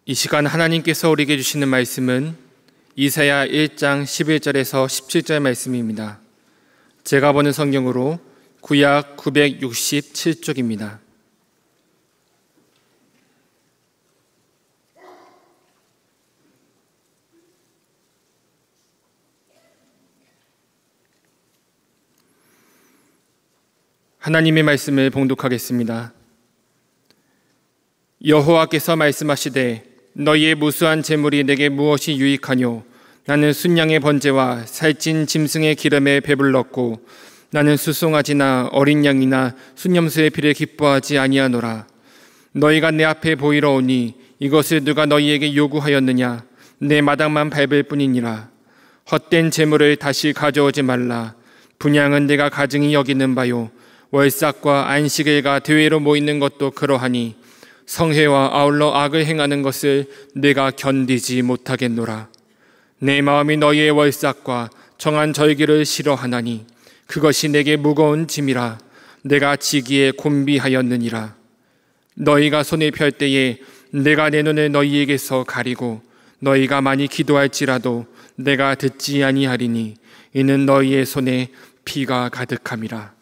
이 시간 하나님께서 우리에게 주시는 말씀은 이사야 1장 11절에서 17절 말씀입니다. 제가 보는 성경으로 구약 967쪽입니다. 하나님의 말씀을 봉독하겠습니다. 여호와께서 말씀하시되 너희의 무수한 재물이 내게 무엇이 유익하뇨? 나는 순양의 번제와 살찐 짐승의 기름에 배불렀고 나는 수송아지나 어린 양이나 순염소의 피를 기뻐하지 아니하노라. 너희가 내 앞에 보이러 오니 이것을 누가 너희에게 요구하였느냐? 내 마당만 밟을 뿐이니라. 헛된 재물을 다시 가져오지 말라. 분향은 내가 가증히 여기는 바요 월삭과 안식일과 대회로 모이는 것도 그러하니 성회와 아울러 악을 행하는 것을 내가 견디지 못하겠노라. 내 마음이 너희의 월삭과 정한 절기를 싫어하나니 그것이 내게 무거운 짐이라. 내가 지기에 곤비하였느니라. 너희가 손을 펼 때에 내가 내 눈을 너희에게서 가리고 너희가 많이 기도할지라도 내가 듣지 아니하리니 이는 너희의 손에 피가 가득함이라.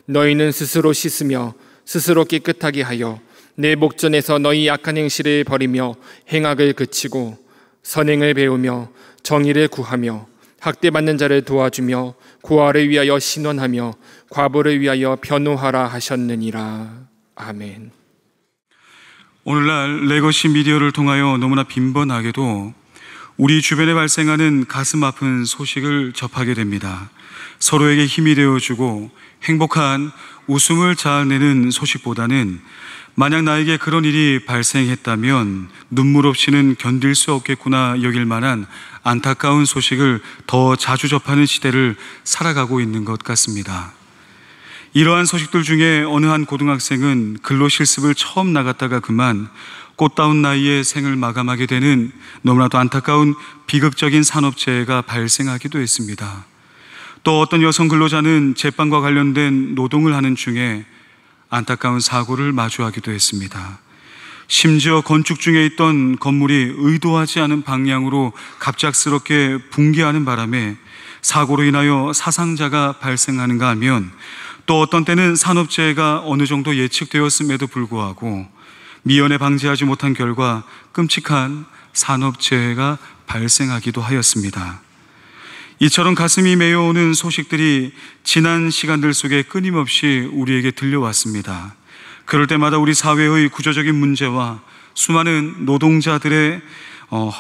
너희는 스스로 씻으며 스스로 깨끗하게 하여 내 목전에서 너희 악한 행실을 버리며 행악을 그치고 선행을 배우며 정의를 구하며 학대받는 자를 도와주며 고아를 위하여 신원하며 과부를 위하여 변호하라 하셨느니라. 아멘. 오늘날 레거시 미디어를 통하여 너무나 빈번하게도 우리 주변에 발생하는 가슴 아픈 소식을 접하게 됩니다. 서로에게 힘이 되어주고 행복한 웃음을 자아내는 소식보다는 만약 나에게 그런 일이 발생했다면 눈물 없이는 견딜 수 없겠구나 여길 만한 안타까운 소식을 더 자주 접하는 시대를 살아가고 있는 것 같습니다. 이러한 소식들 중에 어느 한 고등학생은 근로 실습을 처음 나갔다가 그만 꽃다운 나이에 생을 마감하게 되는 너무나도 안타까운 비극적인 산업재해가 발생하기도 했습니다. 또 어떤 여성 근로자는 제빵과 관련된 노동을 하는 중에 안타까운 사고를 마주하기도 했습니다. 심지어 건축 중에 있던 건물이 의도하지 않은 방향으로 갑작스럽게 붕괴하는 바람에 사고로 인하여 사상자가 발생하는가 하면 또 어떤 때는 산업재해가 어느 정도 예측되었음에도 불구하고 미연에 방지하지 못한 결과 끔찍한 산업재해가 발생하기도 하였습니다. 이처럼 가슴이 메어오는 소식들이 지난 시간들 속에 끊임없이 우리에게 들려왔습니다. 그럴 때마다 우리 사회의 구조적인 문제와 수많은 노동자들의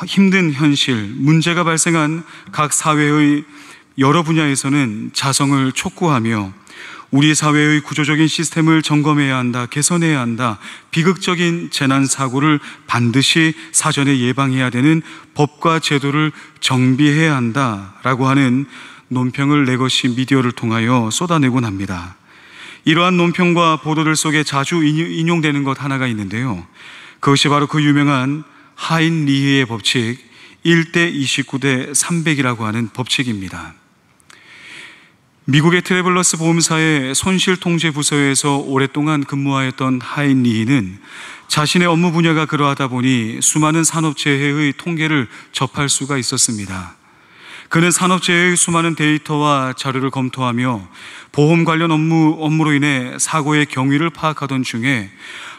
힘든 현실, 문제가 발생한 각 사회의 여러 분야에서는 자성을 촉구하며 우리 사회의 구조적인 시스템을 점검해야 한다, 개선해야 한다, 비극적인 재난사고를 반드시 사전에 예방해야 되는 법과 제도를 정비해야 한다라고 하는 논평을 레거시 미디어를 통하여 쏟아내곤 합니다. 이러한 논평과 보도들 속에 자주 인용되는 것 하나가 있는데요. 그것이 바로 그 유명한 하인리히의 법칙 1대 29대 300이라고 하는 법칙입니다. 미국의 트래블러스 보험사의 손실통제부서에서 오랫동안 근무하였던 하인리히는 자신의 업무 분야가 그러하다 보니 수많은 산업재해의 통계를 접할 수가 있었습니다. 그는 산업재해의 수많은 데이터와 자료를 검토하며 보험 관련 업무로 인해 사고의 경위를 파악하던 중에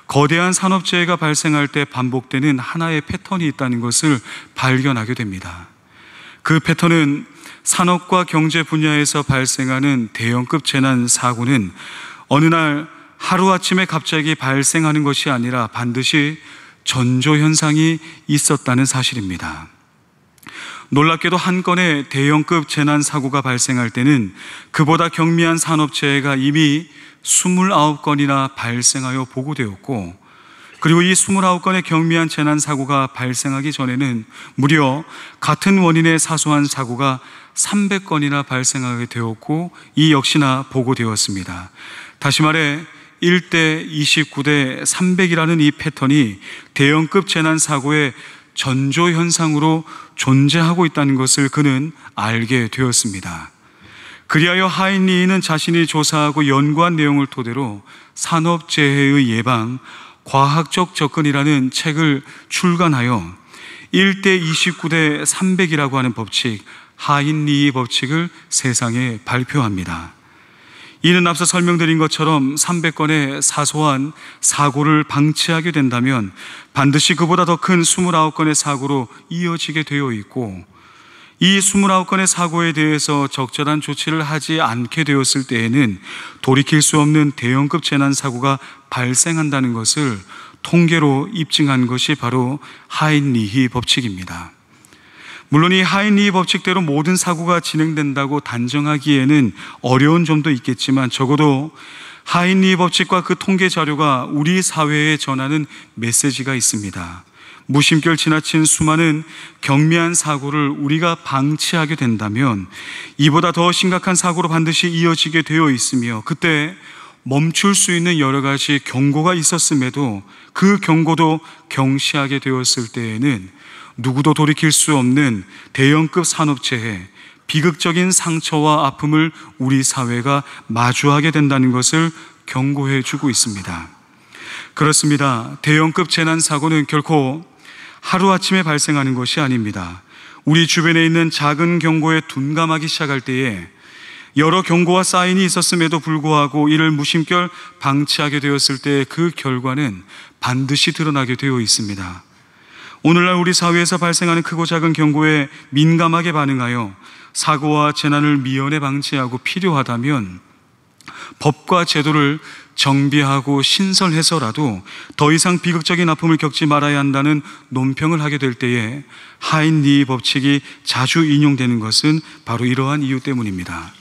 거대한 산업재해가 발생할 때 반복되는 하나의 패턴이 있다는 것을 발견하게 됩니다. 그 패턴은 산업과 경제 분야에서 발생하는 대형급 재난 사고는 어느 날 하루아침에 갑자기 발생하는 것이 아니라 반드시 전조현상이 있었다는 사실입니다. 놀랍게도 한 건의 대형급 재난 사고가 발생할 때는 그보다 경미한 산업재해가 이미 29건이나 발생하여 보고되었고, 그리고 이 29건의 경미한 재난 사고가 발생하기 전에는 무려 같은 원인의 사소한 사고가 300건이나 발생하게 되었고 이 역시나 보고되었습니다. 다시 말해 1대 29대 300이라는 이 패턴이 대형급 재난 사고의 전조현상으로 존재하고 있다는 것을 그는 알게 되었습니다. 그리하여 하인리히는 자신이 조사하고 연구한 내용을 토대로 산업재해의 예방, 과학적 접근이라는 책을 출간하여 1대 29대 300이라고 하는 법칙, 하인리히 법칙을 세상에 발표합니다. 이는 앞서 설명드린 것처럼 300건의 사소한 사고를 방치하게 된다면 반드시 그보다 더 큰 29건의 사고로 이어지게 되어 있고, 이 29건의 사고에 대해서 적절한 조치를 하지 않게 되었을 때에는 돌이킬 수 없는 대형급 재난사고가 발생한다는 것을 통계로 입증한 것이 바로 하인리히 법칙입니다. 물론 이 하인리히 법칙대로 모든 사고가 진행된다고 단정하기에는 어려운 점도 있겠지만, 적어도 하인리히 법칙과 그 통계 자료가 우리 사회에 전하는 메시지가 있습니다. 무심결 지나친 수많은 경미한 사고를 우리가 방치하게 된다면 이보다 더 심각한 사고로 반드시 이어지게 되어 있으며, 그때 멈출 수 있는 여러 가지 경고가 있었음에도 그 경고도 경시하게 되었을 때에는 누구도 돌이킬 수 없는 대형급 산업재해, 비극적인 상처와 아픔을 우리 사회가 마주하게 된다는 것을 경고해 주고 있습니다. 그렇습니다. 대형급 재난사고는 결코 하루아침에 발생하는 것이 아닙니다. 우리 주변에 있는 작은 경고에 둔감하기 시작할 때에 여러 경고와 사인이 있었음에도 불구하고 이를 무심결 방치하게 되었을 때 그 결과는 반드시 드러나게 되어 있습니다. 오늘날 우리 사회에서 발생하는 크고 작은 경고에 민감하게 반응하여 사고와 재난을 미연에 방지하고 필요하다면 법과 제도를 정비하고 신설해서라도 더 이상 비극적인 아픔을 겪지 말아야 한다는 논평을 하게 될 때에 하인리히 법칙이 자주 인용되는 것은 바로 이러한 이유 때문입니다.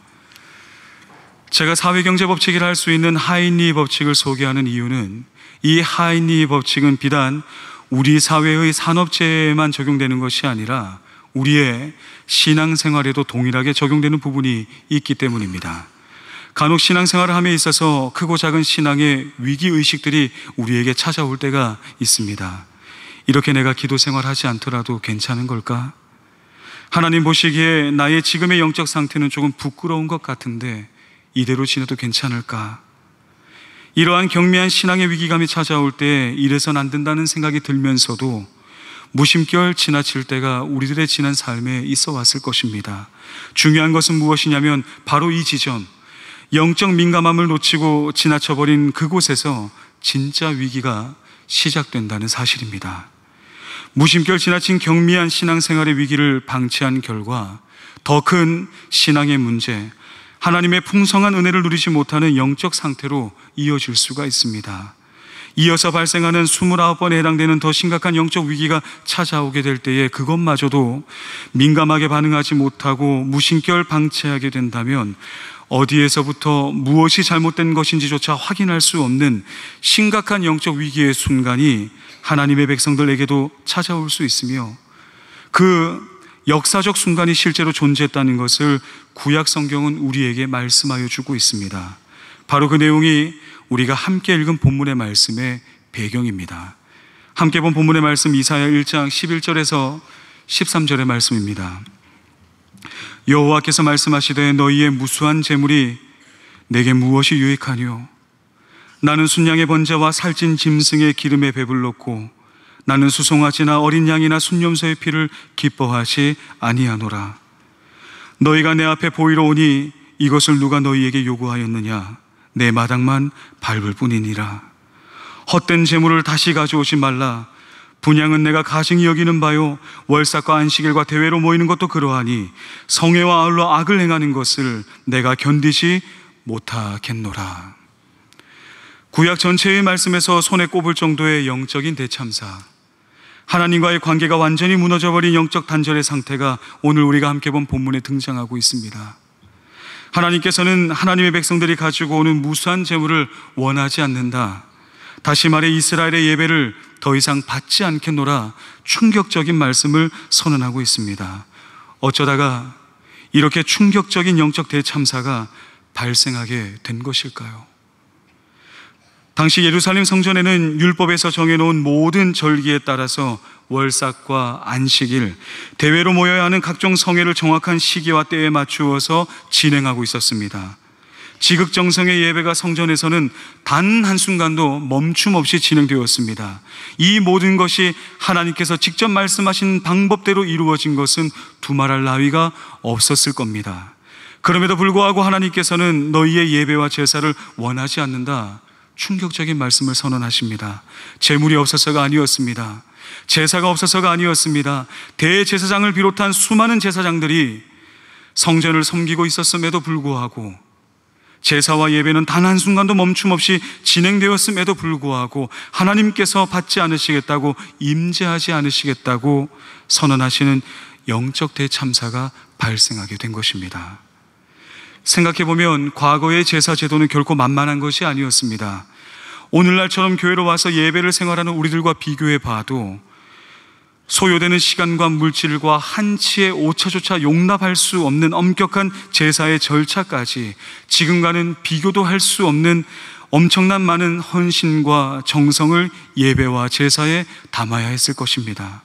제가 사회경제법칙이라 할 수 있는 하인리히 법칙을 소개하는 이유는, 이 하인리히 법칙은 비단 우리 사회의 산업재해에만 적용되는 것이 아니라 우리의 신앙생활에도 동일하게 적용되는 부분이 있기 때문입니다. 간혹 신앙생활을 함에 있어서 크고 작은 신앙의 위기의식들이 우리에게 찾아올 때가 있습니다. 이렇게 내가 기도생활하지 않더라도 괜찮은 걸까? 하나님 보시기에 나의 지금의 영적 상태는 조금 부끄러운 것 같은데 이대로 지내도 괜찮을까? 이러한 경미한 신앙의 위기감이 찾아올 때 이래선 안 된다는 생각이 들면서도 무심결 지나칠 때가 우리들의 지난 삶에 있어 왔을 것입니다. 중요한 것은 무엇이냐면 바로 이 지점, 영적 민감함을 놓치고 지나쳐버린 그곳에서 진짜 위기가 시작된다는 사실입니다. 무심결 지나친 경미한 신앙생활의 위기를 방치한 결과 더 큰 신앙의 문제, 하나님의 풍성한 은혜를 누리지 못하는 영적 상태로 이어질 수가 있습니다. 이어서 발생하는 29번에 해당되는 더 심각한 영적 위기가 찾아오게 될 때에 그것마저도 민감하게 반응하지 못하고 무심결 방치하게 된다면 어디에서부터 무엇이 잘못된 것인지조차 확인할 수 없는 심각한 영적 위기의 순간이 하나님의 백성들에게도 찾아올 수 있으며, 그 역사적 순간이 실제로 존재했다는 것을 구약 성경은 우리에게 말씀하여 주고 있습니다. 바로 그 내용이 우리가 함께 읽은 본문의 말씀의 배경입니다. 함께 본 본문의 말씀 이사야 1장 11절에서 13절의 말씀입니다. 여호와께서 말씀하시되 너희의 무수한 재물이 내게 무엇이 유익하뇨? 나는 순양의 번제와 살찐 짐승의 기름에 배불렀고 나는 수송아지나 어린 양이나 순염소의 피를 기뻐하지 아니하노라. 너희가 내 앞에 보이러 오니 이것을 누가 너희에게 요구하였느냐? 내 마당만 밟을 뿐이니라. 헛된 재물을 다시 가져오지 말라. 분향은 내가 가증히 여기는 바요, 월삭과 안식일과 대회로 모이는 것도 그러하니 성회와 아울러 악을 행하는 것을 내가 견디지 못하겠노라. 구약 전체의 말씀에서 손에 꼽을 정도의 영적인 대참사, 하나님과의 관계가 완전히 무너져버린 영적 단절의 상태가 오늘 우리가 함께 본 본문에 등장하고 있습니다. 하나님께서는 하나님의 백성들이 가지고 오는 무수한 재물을 원하지 않는다. 다시 말해 이스라엘의 예배를 더 이상 받지 않겠노라 충격적인 말씀을 선언하고 있습니다. 어쩌다가 이렇게 충격적인 영적 대참사가 발생하게 된 것일까요? 당시 예루살렘 성전에는 율법에서 정해놓은 모든 절기에 따라서 월삭과 안식일, 대회로 모여야 하는 각종 성회를 정확한 시기와 때에 맞추어서 진행하고 있었습니다. 지극정성의 예배가 성전에서는 단 한순간도 멈춤 없이 진행되었습니다. 이 모든 것이 하나님께서 직접 말씀하신 방법대로 이루어진 것은 두말할 나위가 없었을 겁니다. 그럼에도 불구하고 하나님께서는 너희의 예배와 제사를 원하지 않는다, 충격적인 말씀을 선언하십니다. 제물이 없어서가 아니었습니다. 제사가 없어서가 아니었습니다. 대제사장을 비롯한 수많은 제사장들이 성전을 섬기고 있었음에도 불구하고, 제사와 예배는 단 한순간도 멈춤 없이 진행되었음에도 불구하고 하나님께서 받지 않으시겠다고, 임재하지 않으시겠다고 선언하시는 영적 대참사가 발생하게 된 것입니다. 생각해보면 과거의 제사 제도는 결코 만만한 것이 아니었습니다. 오늘날처럼 교회로 와서 예배를 생활하는 우리들과 비교해 봐도 소요되는 시간과 물질과 한치의 오차조차 용납할 수 없는 엄격한 제사의 절차까지 지금과는 비교도 할 수 없는 엄청난 많은 헌신과 정성을 예배와 제사에 담아야 했을 것입니다.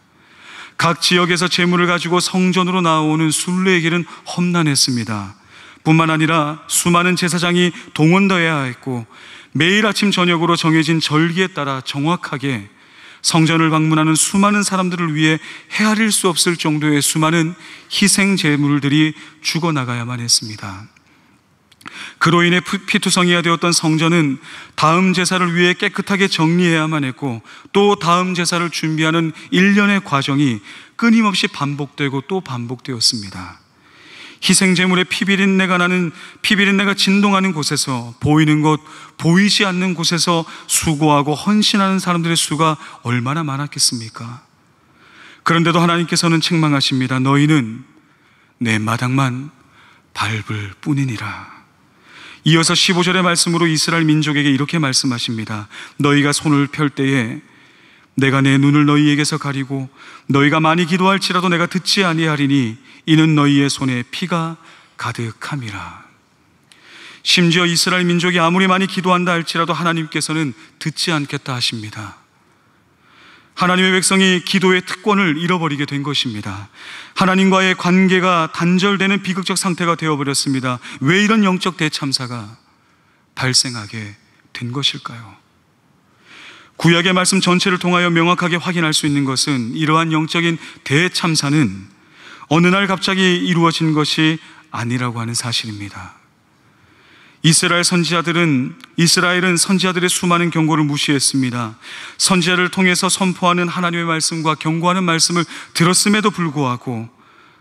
각 지역에서 제물을 가지고 성전으로 나오는 순례의 길은 험난했습니다. 뿐만 아니라 수많은 제사장이 동원되어야 했고, 매일 아침 저녁으로 정해진 절기에 따라 정확하게 성전을 방문하는 수많은 사람들을 위해 헤아릴 수 없을 정도의 수많은 희생 제물들이 죽어나가야만 했습니다. 그로 인해 피투성이가 되었던 성전은 다음 제사를 위해 깨끗하게 정리해야만 했고, 또 다음 제사를 준비하는 일련의 과정이 끊임없이 반복되고 또 반복되었습니다. 희생제물의 피비린내가 진동하는 곳에서, 보이는 것, 보이지 않는 곳에서 수고하고 헌신하는 사람들의 수가 얼마나 많았겠습니까? 그런데도 하나님께서는 책망하십니다. 너희는 내 마당만 밟을 뿐이니라. 이어서 15절의 말씀으로 이스라엘 민족에게 이렇게 말씀하십니다. 너희가 손을 펼 때에 내가 내 눈을 너희에게서 가리고 너희가 많이 기도할지라도 내가 듣지 아니하리니 이는 너희의 손에 피가 가득함이라. 심지어 이스라엘 민족이 아무리 많이 기도한다 할지라도 하나님께서는 듣지 않겠다 하십니다. 하나님의 백성이 기도의 특권을 잃어버리게 된 것입니다. 하나님과의 관계가 단절되는 비극적 상태가 되어버렸습니다. 왜 이런 영적 대참사가 발생하게 된 것일까요? 구약의 말씀 전체를 통하여 명확하게 확인할 수 있는 것은 이러한 영적인 대참사는 어느 날 갑자기 이루어진 것이 아니라고 하는 사실입니다. 이스라엘은 선지자들의 수많은 경고를 무시했습니다. 선지자를 통해서 선포하는 하나님의 말씀과 경고하는 말씀을 들었음에도 불구하고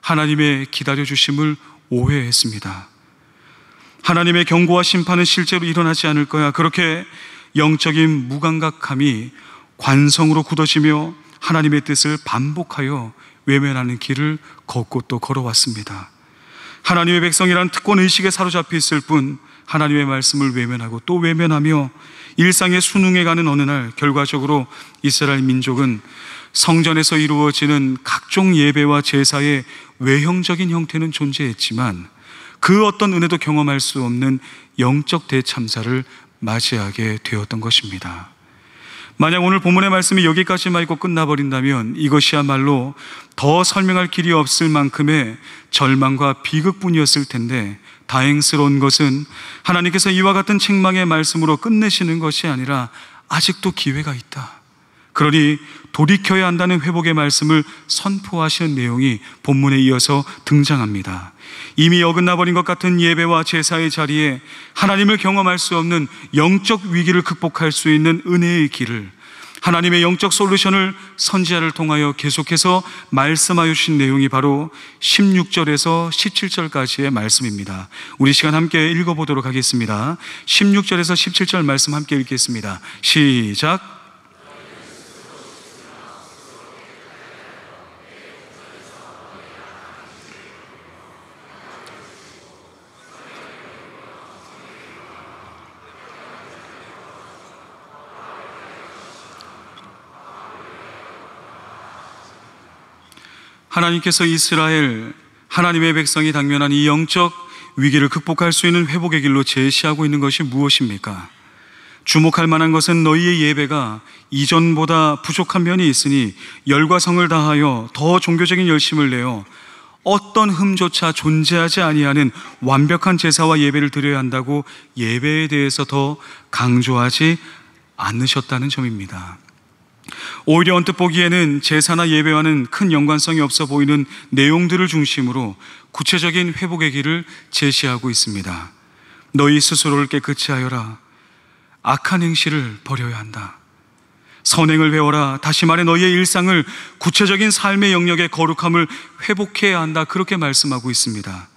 하나님의 기다려주심을 오해했습니다. 하나님의 경고와 심판은 실제로 일어나지 않을 거야, 그렇게 영적인 무감각함이 관성으로 굳어지며 하나님의 뜻을 반복하여 외면하는 길을 걷고 또 걸어왔습니다. 하나님의 백성이라는 특권의식에 사로잡혀 있을 뿐 하나님의 말씀을 외면하고 또 외면하며 일상에 순응해가는 어느 날, 결과적으로 이스라엘 민족은 성전에서 이루어지는 각종 예배와 제사의 외형적인 형태는 존재했지만 그 어떤 은혜도 경험할 수 없는 영적 대참사를 맞이하게 되었던 것입니다. 만약 오늘 본문의 말씀이 여기까지만 있고 끝나버린다면 이것이야말로 더 설명할 길이 없을 만큼의 절망과 비극뿐이었을 텐데, 다행스러운 것은 하나님께서 이와 같은 책망의 말씀으로 끝내시는 것이 아니라 아직도 기회가 있다, 그러니 돌이켜야 한다는 회복의 말씀을 선포하시는 내용이 본문에 이어서 등장합니다. 이미 어긋나버린 것 같은 예배와 제사의 자리에 하나님을 경험할 수 없는 영적 위기를 극복할 수 있는 은혜의 길을, 하나님의 영적 솔루션을 선지자를 통하여 계속해서 말씀하여 주신 내용이 바로 16절에서 17절까지의 말씀입니다. 우리 시간 함께 읽어보도록 하겠습니다. 16절에서 17절 말씀 함께 읽겠습니다. 시작. 하나님께서 하나님의 백성이 당면한 이 영적 위기를 극복할 수 있는 회복의 길로 제시하고 있는 것이 무엇입니까? 주목할 만한 것은 너희의 예배가 이전보다 부족한 면이 있으니 열과 성을 다하여 더 종교적인 열심을 내어 어떤 흠조차 존재하지 아니하는 완벽한 제사와 예배를 드려야 한다고 예배에 대해서 더 강조하지 않으셨다는 점입니다. 오히려 언뜻 보기에는 제사나 예배와는 큰 연관성이 없어 보이는 내용들을 중심으로 구체적인 회복의 길을 제시하고 있습니다. 너희 스스로를 깨끗이 하여라. 악한 행실을 버려야 한다. 선행을 배워라. 다시 말해 너희의 일상을, 구체적인 삶의 영역의 거룩함을 회복해야 한다. 그렇게 말씀하고 있습니다.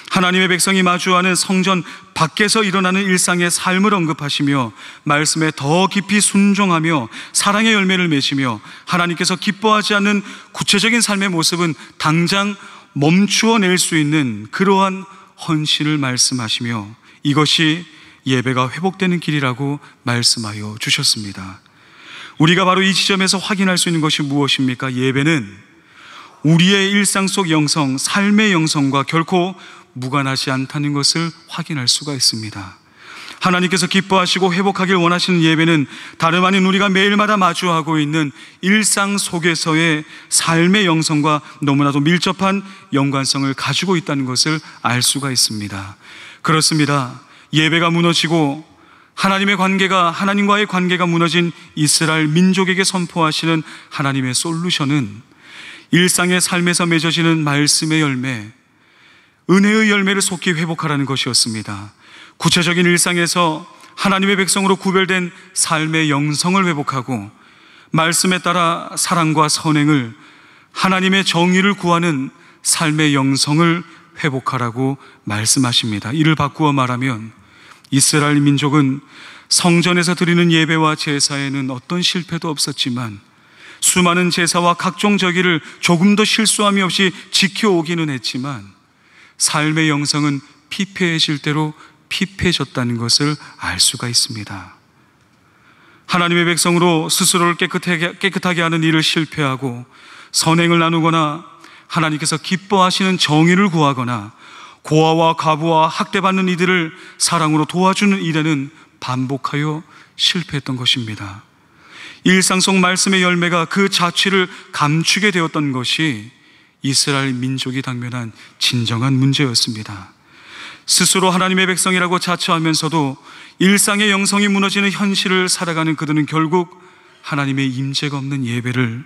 하나님의 백성이 마주하는 성전 밖에서 일어나는 일상의 삶을 언급하시며 말씀에 더 깊이 순종하며 사랑의 열매를 맺으며 하나님께서 기뻐하지 않는 구체적인 삶의 모습은 당장 멈추어 낼 수 있는 그러한 헌신을 말씀하시며 이것이 예배가 회복되는 길이라고 말씀하여 주셨습니다. 우리가 바로 이 지점에서 확인할 수 있는 것이 무엇입니까? 예배는 우리의 일상 속 영성, 삶의 영성과 결코 무관하지 않다는 것을 확인할 수가 있습니다. 하나님께서 기뻐하시고 회복하길 원하시는 예배는 다름 아닌 우리가 매일마다 마주하고 있는 일상 속에서의 삶의 영성과 너무나도 밀접한 연관성을 가지고 있다는 것을 알 수가 있습니다. 그렇습니다. 예배가 무너지고 하나님과의 관계가 무너진 이스라엘 민족에게 선포하시는 하나님의 솔루션은 일상의 삶에서 맺어지는 말씀의 열매, 은혜의 열매를 속히 회복하라는 것이었습니다. 구체적인 일상에서 하나님의 백성으로 구별된 삶의 영성을 회복하고 말씀에 따라 사랑과 선행을, 하나님의 정의를 구하는 삶의 영성을 회복하라고 말씀하십니다. 이를 바꾸어 말하면 이스라엘 민족은 성전에서 드리는 예배와 제사에는 어떤 실패도 없었지만 수많은 제사와 각종 절기를 조금도 실수함이 없이 지켜오기는 했지만 삶의 영성은 피폐해질 대로 피폐해졌다는 것을 알 수가 있습니다. 하나님의 백성으로 스스로를 깨끗하게 하는 일을 실패하고 선행을 나누거나 하나님께서 기뻐하시는 정의를 구하거나 고아와 과부와 학대받는 이들을 사랑으로 도와주는 일에는 반복하여 실패했던 것입니다. 일상 속 말씀의 열매가 그 자취를 감추게 되었던 것이 이스라엘 민족이 당면한 진정한 문제였습니다. 스스로 하나님의 백성이라고 자처하면서도 일상의 영성이 무너지는 현실을 살아가는 그들은 결국 하나님의 임재가 없는 예배를,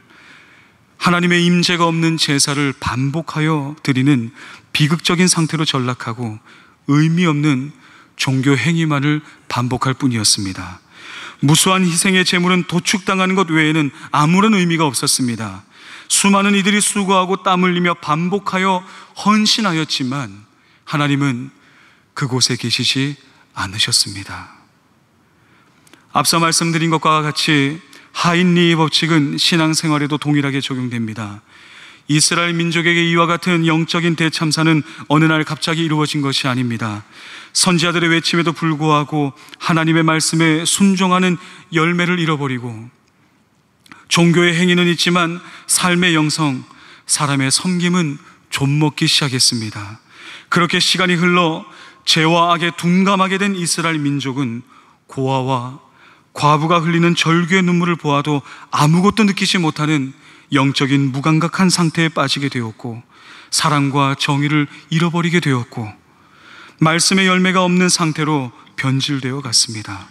하나님의 임재가 없는 제사를 반복하여 드리는 비극적인 상태로 전락하고 의미 없는 종교 행위만을 반복할 뿐이었습니다. 무수한 희생의 제물은 도축당하는 것 외에는 아무런 의미가 없었습니다. 수많은 이들이 수고하고 땀 흘리며 반복하여 헌신하였지만 하나님은 그곳에 계시지 않으셨습니다. 앞서 말씀드린 것과 같이 하인리의 법칙은 신앙생활에도 동일하게 적용됩니다. 이스라엘 민족에게 이와 같은 영적인 대참사는 어느 날 갑자기 이루어진 것이 아닙니다. 선지자들의 외침에도 불구하고 하나님의 말씀에 순종하는 열매를 잃어버리고 종교의 행위는 있지만 삶의 영성, 사람의 섬김은 좀먹기 시작했습니다. 그렇게 시간이 흘러 죄와 악에 둔감하게 된 이스라엘 민족은 고아와 과부가 흘리는 절규의 눈물을 보아도 아무것도 느끼지 못하는 영적인 무감각한 상태에 빠지게 되었고 사랑과 정의를 잃어버리게 되었고 말씀의 열매가 없는 상태로 변질되어 갔습니다.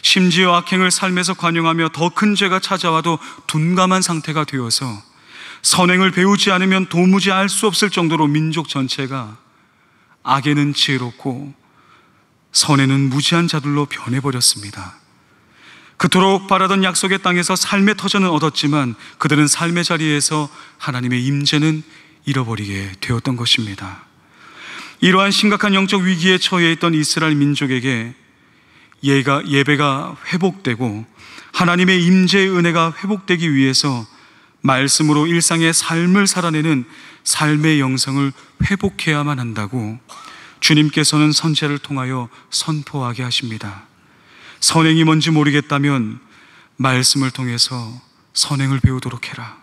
심지어 악행을 삶에서 관용하며 더 큰 죄가 찾아와도 둔감한 상태가 되어서 선행을 배우지 않으면 도무지 알 수 없을 정도로 민족 전체가 악에는 지혜롭고 선에는 무지한 자들로 변해버렸습니다. 그토록 바라던 약속의 땅에서 삶의 터전은 얻었지만 그들은 삶의 자리에서 하나님의 임재는 잃어버리게 되었던 것입니다. 이러한 심각한 영적 위기에 처해 있던 이스라엘 민족에게 예배가 회복되고 하나님의 임재의 은혜가 회복되기 위해서 말씀으로 일상의 삶을 살아내는 삶의 영성을 회복해야만 한다고 주님께서는 선지자를 통하여 선포하게 하십니다. 선행이 뭔지 모르겠다면 말씀을 통해서 선행을 배우도록 해라.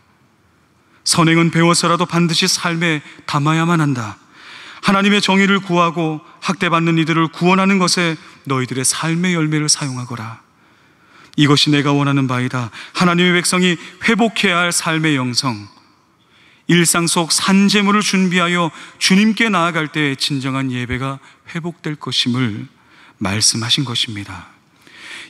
선행은 배워서라도 반드시 삶에 담아야만 한다. 하나님의 정의를 구하고 학대받는 이들을 구원하는 것에 너희들의 삶의 열매를 사용하거라. 이것이 내가 원하는 바이다. 하나님의 백성이 회복해야 할 삶의 영성, 일상 속 산제물을 준비하여 주님께 나아갈 때 진정한 예배가 회복될 것임을 말씀하신 것입니다.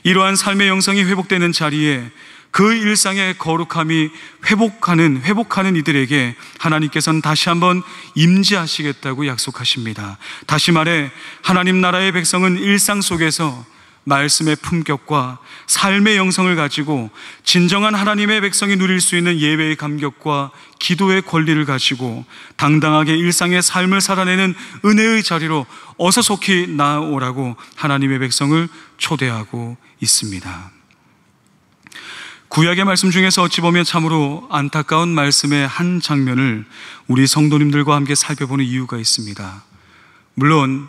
이러한 삶의 영성이 회복되는 자리에 그 일상의 거룩함이 회복하는 이들에게 하나님께서는 다시 한번 임재하시겠다고 약속하십니다. 다시 말해 하나님 나라의 백성은 일상 속에서 말씀의 품격과 삶의 영성을 가지고 진정한 하나님의 백성이 누릴 수 있는 예배의 감격과 기도의 권리를 가지고 당당하게 일상의 삶을 살아내는 은혜의 자리로 어서 속히 나아오라고 하나님의 백성을 초대하고 있습니다. 구약의 말씀 중에서 어찌 보면 참으로 안타까운 말씀의 한 장면을 우리 성도님들과 함께 살펴보는 이유가 있습니다. 물론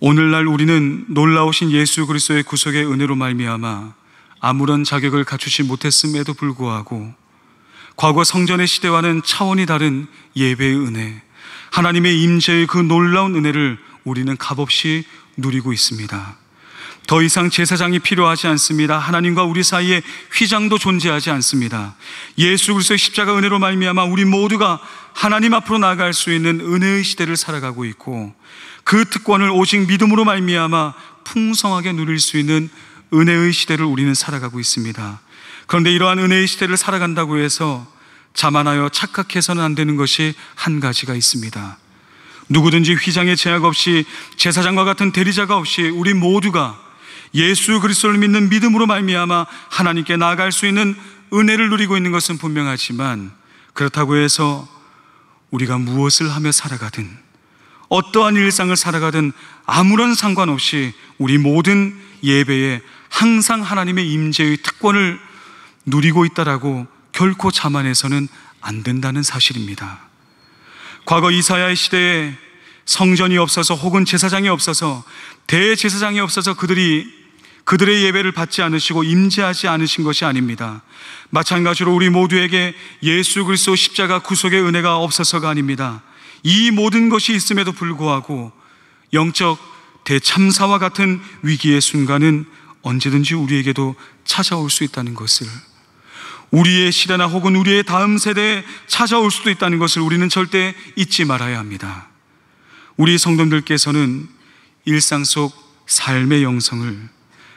오늘날 우리는 놀라우신 예수 그리스도의 구속의 은혜로 말미암아 아무런 자격을 갖추지 못했음에도 불구하고 과거 성전의 시대와는 차원이 다른 예배의 은혜, 하나님의 임재의 그 놀라운 은혜를 우리는 값없이 누리고 있습니다. 더 이상 제사장이 필요하지 않습니다. 하나님과 우리 사이에 휘장도 존재하지 않습니다. 예수 그리스도의 십자가 은혜로 말미암아 우리 모두가 하나님 앞으로 나아갈 수 있는 은혜의 시대를 살아가고 있고, 그 특권을 오직 믿음으로 말미암아 풍성하게 누릴 수 있는 은혜의 시대를 우리는 살아가고 있습니다. 그런데 이러한 은혜의 시대를 살아간다고 해서 자만하여 착각해서는 안 되는 것이 한 가지가 있습니다. 누구든지 휘장의 제약 없이, 제사장과 같은 대리자가 없이 우리 모두가 예수 그리스도를 믿는 믿음으로 말미암아 하나님께 나아갈 수 있는 은혜를 누리고 있는 것은 분명하지만, 그렇다고 해서 우리가 무엇을 하며 살아가든 어떠한 일상을 살아가든 아무런 상관없이 우리 모든 예배에 항상 하나님의 임재의 특권을 누리고 있다라고 결코 자만해서는 안 된다는 사실입니다. 과거 이사야의 시대에 성전이 없어서 혹은 제사장이 없어서, 대제사장이 없어서 그들의 예배를 받지 않으시고 임재하지 않으신 것이 아닙니다. 마찬가지로 우리 모두에게 예수 그리스도 십자가 구속의 은혜가 없어서가 아닙니다. 이 모든 것이 있음에도 불구하고 영적 대참사와 같은 위기의 순간은 언제든지 우리에게도 찾아올 수 있다는 것을, 우리의 시대나 혹은 우리의 다음 세대에 찾아올 수도 있다는 것을 우리는 절대 잊지 말아야 합니다. 우리 성도님들께서는 일상 속 삶의 영성을,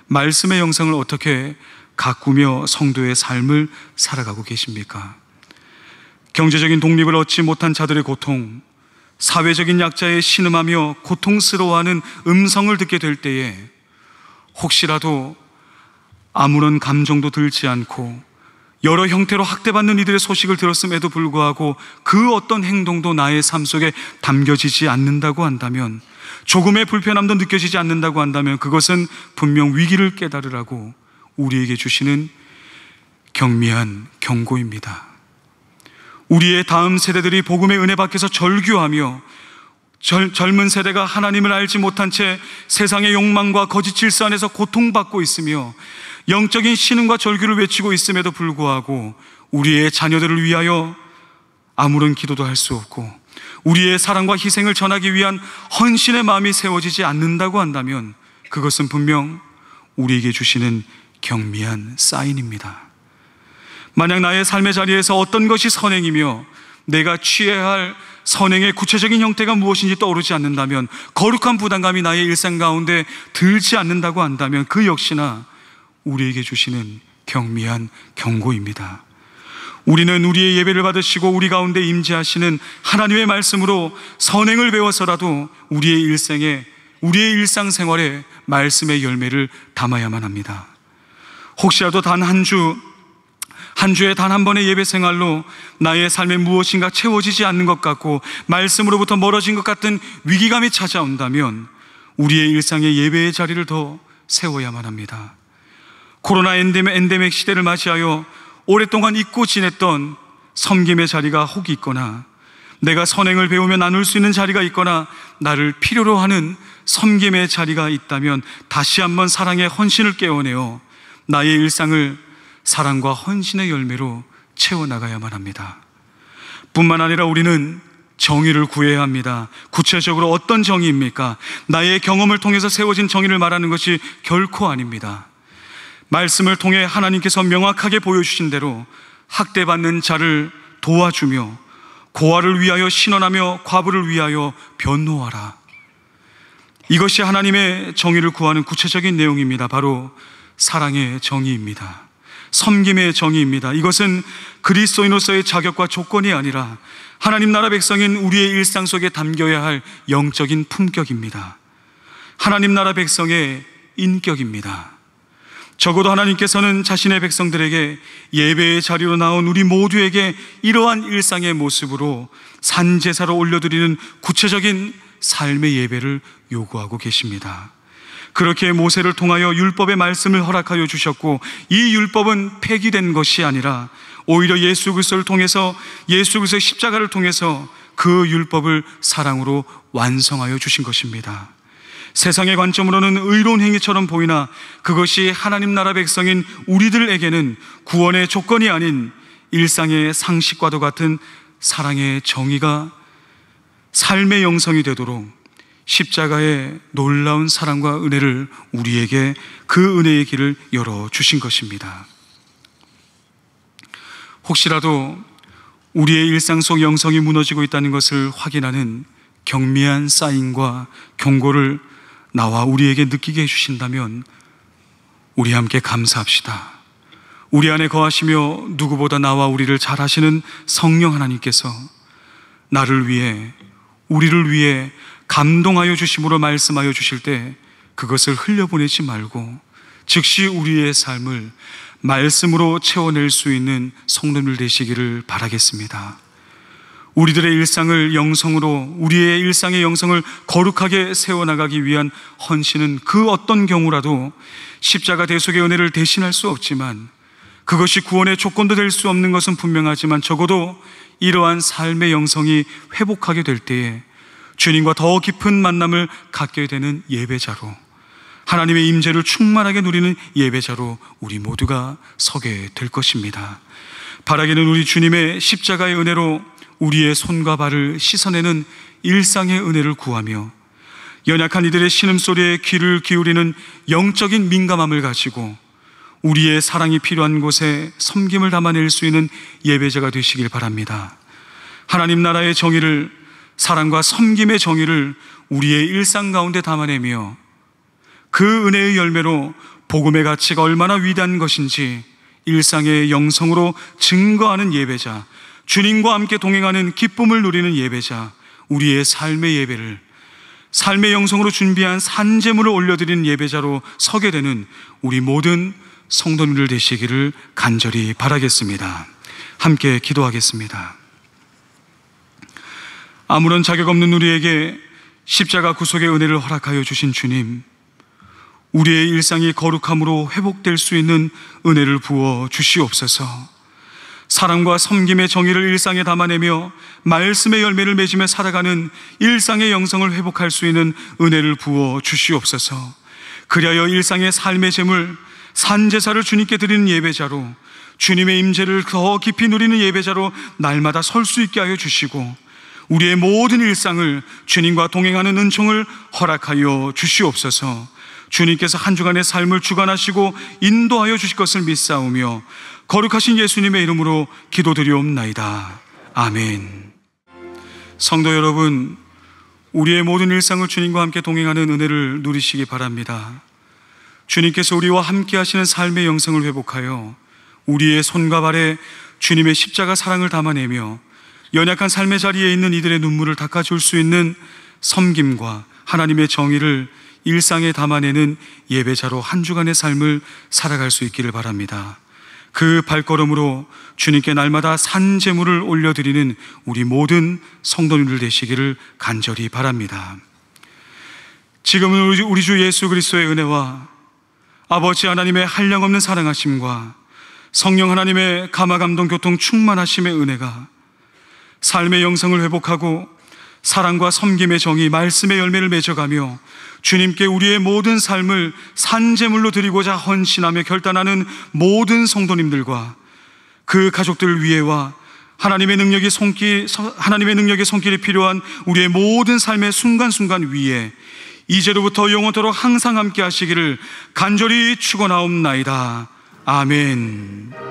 말씀의 영성을 어떻게 가꾸며 성도의 삶을 살아가고 계십니까? 경제적인 독립을 얻지 못한 자들의 고통, 사회적인 약자의 신음하며 고통스러워하는 음성을 듣게 될 때에 혹시라도 아무런 감정도 들지 않고 여러 형태로 학대받는 이들의 소식을 들었음에도 불구하고 그 어떤 행동도 나의 삶 속에 담겨지지 않는다고 한다면, 조금의 불편함도 느껴지지 않는다고 한다면 그것은 분명 위기를 깨달으라고 우리에게 주시는 경미한 경고입니다. 우리의 다음 세대들이 복음의 은혜 밖에서 절규하며 젊은 세대가 하나님을 알지 못한 채 세상의 욕망과 거짓 질서 안에서 고통받고 있으며 영적인 신음과 절규를 외치고 있음에도 불구하고 우리의 자녀들을 위하여 아무런 기도도 할 수 없고 우리의 사랑과 희생을 전하기 위한 헌신의 마음이 세워지지 않는다고 한다면 그것은 분명 우리에게 주시는 경미한 사인입니다. 만약 나의 삶의 자리에서 어떤 것이 선행이며 내가 취해야 할 선행의 구체적인 형태가 무엇인지 떠오르지 않는다면, 거룩한 부담감이 나의 일상 가운데 들지 않는다고 한다면 그 역시나 우리에게 주시는 경미한 경고입니다. 우리는 우리의 예배를 받으시고 우리 가운데 임재하시는 하나님의 말씀으로 선행을 배워서라도 우리의 일상생활에 말씀의 열매를 담아야만 합니다. 혹시라도 단 한 주에 단 한 번의 예배 생활로 나의 삶에 무엇인가 채워지지 않는 것 같고 말씀으로부터 멀어진 것 같은 위기감이 찾아온다면 우리의 일상의 예배의 자리를 더 세워야만 합니다. 코로나 엔데믹 시대를 맞이하여 오랫동안 잊고 지냈던 섬김의 자리가 혹 있거나, 내가 선행을 배우며 나눌 수 있는 자리가 있거나, 나를 필요로 하는 섬김의 자리가 있다면 다시 한번 사랑의 헌신을 깨워내어 나의 일상을 사랑과 헌신의 열매로 채워나가야만 합니다. 뿐만 아니라 우리는 정의를 구해야 합니다. 구체적으로 어떤 정의입니까? 나의 경험을 통해서 세워진 정의를 말하는 것이 결코 아닙니다. 말씀을 통해 하나님께서 명확하게 보여주신 대로 학대받는 자를 도와주며 고아를 위하여 신원하며 과부를 위하여 변노하라. 이것이 하나님의 정의를 구하는 구체적인 내용입니다. 바로 사랑의 정의입니다. 섬김의 정의입니다. 이것은 그리스도인으로서의 자격과 조건이 아니라 하나님 나라 백성인 우리의 일상 속에 담겨야 할 영적인 품격입니다. 하나님 나라 백성의 인격입니다. 적어도 하나님께서는 자신의 백성들에게 예배의 자리로 나온 우리 모두에게 이러한 일상의 모습으로 산제사로 올려드리는 구체적인 삶의 예배를 요구하고 계십니다. 그렇게 모세를 통하여 율법의 말씀을 허락하여 주셨고, 이 율법은 폐기된 것이 아니라 오히려 예수 그리스도를 통해서, 예수 그리스도의 십자가를 통해서 그 율법을 사랑으로 완성하여 주신 것입니다. 세상의 관점으로는 의로운 행위처럼 보이나 그것이 하나님 나라 백성인 우리들에게는 구원의 조건이 아닌 일상의 상식과도 같은 사랑의 정의가 삶의 영성이 되도록 십자가의 놀라운 사랑과 은혜를 우리에게 그 은혜의 길을 열어주신 것입니다. 혹시라도 우리의 일상 속 영성이 무너지고 있다는 것을 확인하는 경미한 사인과 경고를 나와 우리에게 느끼게 해주신다면 우리 함께 감사합시다. 우리 안에 거하시며 누구보다 나와 우리를 잘 아시는 성령 하나님께서 나를 위해, 우리를 위해 감동하여 주심으로 말씀하여 주실 때 그것을 흘려보내지 말고 즉시 우리의 삶을 말씀으로 채워낼 수 있는 성도들 되시기를 바라겠습니다. 우리들의 일상을 영성으로, 우리의 일상의 영성을 거룩하게 세워나가기 위한 헌신은 그 어떤 경우라도 십자가 대속의 은혜를 대신할 수 없지만, 그것이 구원의 조건도 될 수 없는 것은 분명하지만, 적어도 이러한 삶의 영성이 회복하게 될 때에 주님과 더 깊은 만남을 갖게 되는 예배자로, 하나님의 임재를 충만하게 누리는 예배자로 우리 모두가 서게 될 것입니다. 바라기는 우리 주님의 십자가의 은혜로 우리의 손과 발을 씻어내는 일상의 은혜를 구하며, 연약한 이들의 신음소리에 귀를 기울이는 영적인 민감함을 가지고 우리의 사랑이 필요한 곳에 섬김을 담아낼 수 있는 예배자가 되시길 바랍니다. 하나님 나라의 정의를, 사랑과 섬김의 정의를 우리의 일상 가운데 담아내며 그 은혜의 열매로 복음의 가치가 얼마나 위대한 것인지 일상의 영성으로 증거하는 예배자, 주님과 함께 동행하는 기쁨을 누리는 예배자, 우리의 삶의 예배를 삶의 영성으로 준비한 산제물을 올려드리는 예배자로 서게 되는 우리 모든 성도님들 되시기를 간절히 바라겠습니다. 함께 기도하겠습니다. 아무런 자격 없는 우리에게 십자가 구속의 은혜를 허락하여 주신 주님, 우리의 일상이 거룩함으로 회복될 수 있는 은혜를 부어 주시옵소서. 사랑과 섬김의 정의를 일상에 담아내며 말씀의 열매를 맺으며 살아가는 일상의 영성을 회복할 수 있는 은혜를 부어 주시옵소서. 그리하여 일상의 삶의 제물, 산제사를 주님께 드리는 예배자로, 주님의 임재를 더 깊이 누리는 예배자로 날마다 설 수 있게 하여 주시고, 우리의 모든 일상을 주님과 동행하는 은총을 허락하여 주시옵소서. 주님께서 한 주간의 삶을 주관하시고 인도하여 주실 것을 믿사오며 거룩하신 예수님의 이름으로 기도드리옵나이다. 아멘. 성도 여러분, 우리의 모든 일상을 주님과 함께 동행하는 은혜를 누리시기 바랍니다. 주님께서 우리와 함께 하시는 삶의 영성을 회복하여 우리의 손과 발에 주님의 십자가 사랑을 담아내며 연약한 삶의 자리에 있는 이들의 눈물을 닦아줄 수 있는 섬김과 하나님의 정의를 일상에 담아내는 예배자로 한 주간의 삶을 살아갈 수 있기를 바랍니다. 그 발걸음으로 주님께 날마다 산제물을 올려드리는 우리 모든 성도님들 되시기를 간절히 바랍니다. 지금은 우리 주 예수 그리스도의 은혜와 아버지 하나님의 한량없는 사랑하심과 성령 하나님의 감화감동 교통 충만하심의 은혜가 삶의 영성을 회복하고 사랑과 섬김의 정의, 말씀의 열매를 맺어가며 주님께 우리의 모든 삶을 산제물로 드리고자 헌신하며 결단하는 모든 성도님들과 그 가족들 위에와 하나님의 능력의 손길이 필요한 우리의 모든 삶의 순간순간 위에 이제로부터 영원토록 항상 함께 하시기를 간절히 축원하옵나이다. 아멘.